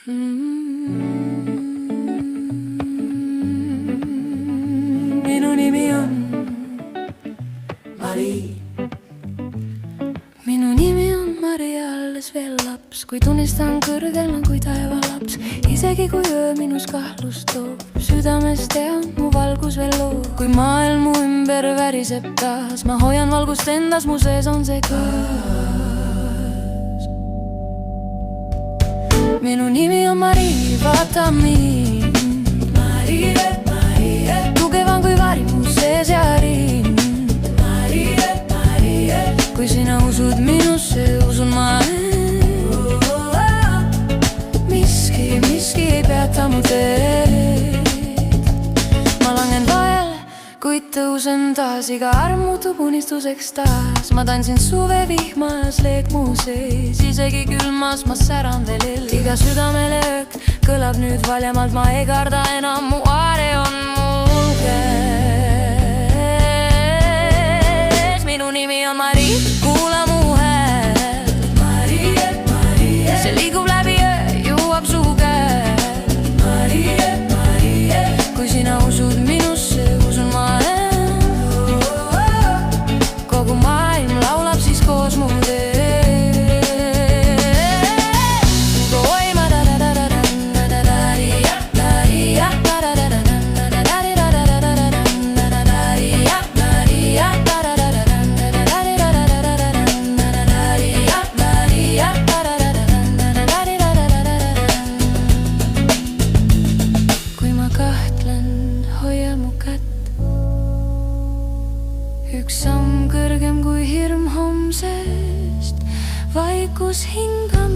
Minu nimi on Mari. Minu nimi on Mari, alles veel laps, kui tunnistan kõrgel nagu taevalaps. Isegi kui öö minus kahtlust toob, südames tean mu valgus veel loob. Kui maailm mu ümber väriseb taas, ma hoian valgust endas, mu sees on see kõõs. Minu nimi on Mari, vaata mind. Marie, Marie, tugevan kui vari mu sees ja rind. Marie, Marie, kui sina usud minusse, usun ma miski ei peata mu teed. Ma langen vahel, kuid tõusen taas, iga arm muutub unistuseks taas. Ma tantsin suvevihmas, leek mu sees, isegi külmas ma säran veel eel. Iga südamelöök kõlab nüüd valjemalt, ma ei karda enam, mu aare on mul käes. Minu nimi on Mari, kuula mu hääl. Marie, Marie, see liigub läbi öö, jõuab su käel. Marie, Marie, kui sina usud minusse, usun ma kogu maailm laulab siis koos mu teed. Üks samm kõrgem kui hirm homsest, vaikus hingab